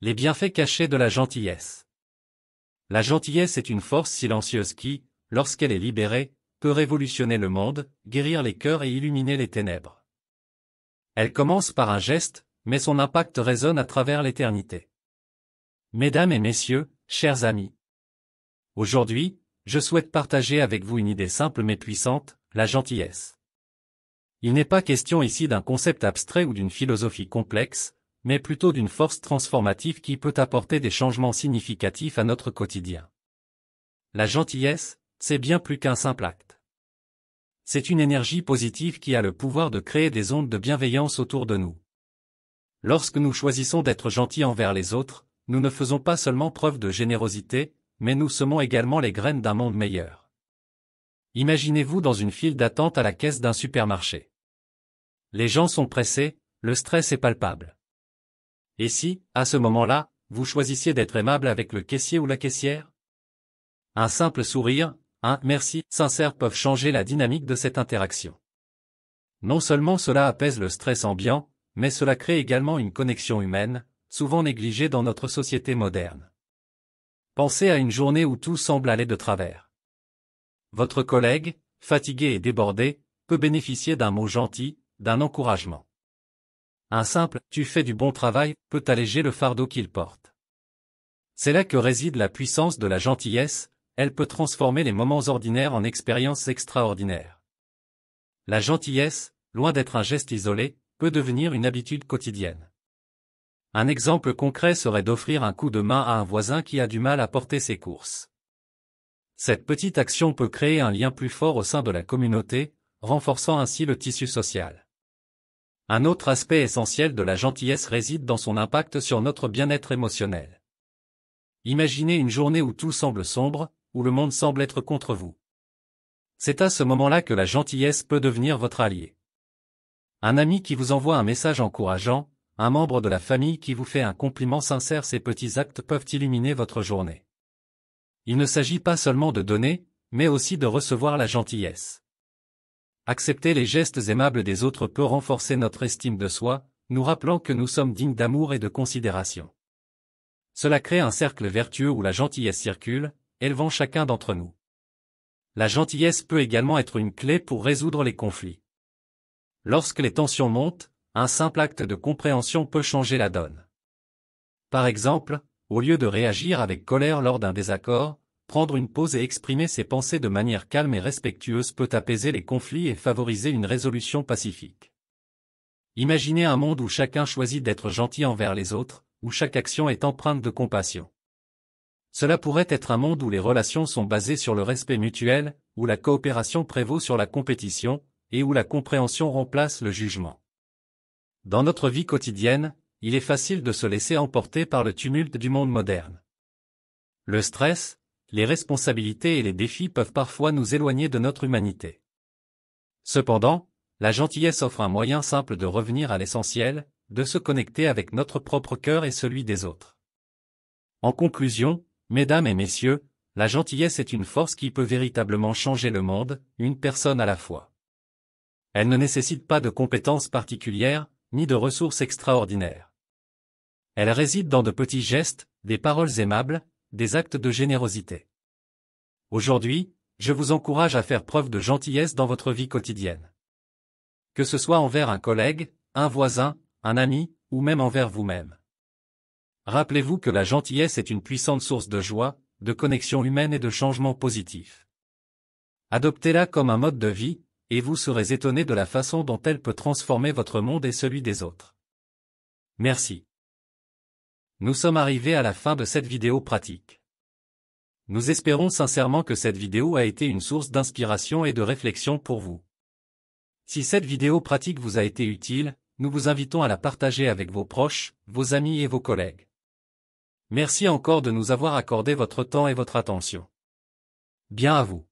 Les bienfaits cachés de la gentillesse. La gentillesse est une force silencieuse qui, lorsqu'elle est libérée, peut révolutionner le monde, guérir les cœurs et illuminer les ténèbres. Elle commence par un geste, mais son impact résonne à travers l'éternité. Mesdames et messieurs, chers amis. Aujourd'hui, je souhaite partager avec vous une idée simple mais puissante, la gentillesse. Il n'est pas question ici d'un concept abstrait ou d'une philosophie complexe, mais plutôt d'une force transformative qui peut apporter des changements significatifs à notre quotidien. La gentillesse, c'est bien plus qu'un simple acte. C'est une énergie positive qui a le pouvoir de créer des ondes de bienveillance autour de nous. Lorsque nous choisissons d'être gentils envers les autres, nous ne faisons pas seulement preuve de générosité, mais nous semons également les graines d'un monde meilleur. Imaginez-vous dans une file d'attente à la caisse d'un supermarché. Les gens sont pressés, le stress est palpable. Et si, à ce moment-là, vous choisissiez d'être aimable avec le caissier ou la caissière? Un simple sourire, un « merci » sincère peuvent changer la dynamique de cette interaction. Non seulement cela apaise le stress ambiant, mais cela crée également une connexion humaine, souvent négligée dans notre société moderne. Pensez à une journée où tout semble aller de travers. Votre collègue, fatigué et débordé, peut bénéficier d'un mot gentil, d'un encouragement. Un simple « tu fais du bon travail » peut alléger le fardeau qu'il porte. C'est là que réside la puissance de la gentillesse, elle peut transformer les moments ordinaires en expériences extraordinaires. La gentillesse, loin d'être un geste isolé, peut devenir une habitude quotidienne. Un exemple concret serait d'offrir un coup de main à un voisin qui a du mal à porter ses courses. Cette petite action peut créer un lien plus fort au sein de la communauté, renforçant ainsi le tissu social. Un autre aspect essentiel de la gentillesse réside dans son impact sur notre bien-être émotionnel. Imaginez une journée où tout semble sombre, où le monde semble être contre vous. C'est à ce moment-là que la gentillesse peut devenir votre allié. Un ami qui vous envoie un message encourageant, un membre de la famille qui vous fait un compliment sincère, ces petits actes peuvent illuminer votre journée. Il ne s'agit pas seulement de donner, mais aussi de recevoir la gentillesse. Accepter les gestes aimables des autres peut renforcer notre estime de soi, nous rappelant que nous sommes dignes d'amour et de considération. Cela crée un cercle vertueux où la gentillesse circule, élevant chacun d'entre nous. La gentillesse peut également être une clé pour résoudre les conflits. Lorsque les tensions montent, un simple acte de compréhension peut changer la donne. Par exemple, au lieu de réagir avec colère lors d'un désaccord, prendre une pause et exprimer ses pensées de manière calme et respectueuse peut apaiser les conflits et favoriser une résolution pacifique. Imaginez un monde où chacun choisit d'être gentil envers les autres, où chaque action est empreinte de compassion. Cela pourrait être un monde où les relations sont basées sur le respect mutuel, où la coopération prévaut sur la compétition, et où la compréhension remplace le jugement. Dans notre vie quotidienne, il est facile de se laisser emporter par le tumulte du monde moderne. Le stress, les responsabilités et les défis peuvent parfois nous éloigner de notre humanité. Cependant, la gentillesse offre un moyen simple de revenir à l'essentiel, de se connecter avec notre propre cœur et celui des autres. En conclusion, mesdames et messieurs, la gentillesse est une force qui peut véritablement changer le monde, une personne à la fois. Elle ne nécessite pas de compétences particulières, ni de ressources extraordinaires. Elle réside dans de petits gestes, des paroles aimables, des actes de générosité. Aujourd'hui, je vous encourage à faire preuve de gentillesse dans votre vie quotidienne. Que ce soit envers un collègue, un voisin, un ami, ou même envers vous-même. Rappelez-vous que la gentillesse est une puissante source de joie, de connexion humaine et de changement positif. Adoptez-la comme un mode de vie, et vous serez étonné de la façon dont elle peut transformer votre monde et celui des autres. Merci. Nous sommes arrivés à la fin de cette vidéo pratique. Nous espérons sincèrement que cette vidéo a été une source d'inspiration et de réflexion pour vous. Si cette vidéo pratique vous a été utile, nous vous invitons à la partager avec vos proches, vos amis et vos collègues. Merci encore de nous avoir accordé votre temps et votre attention. Bien à vous.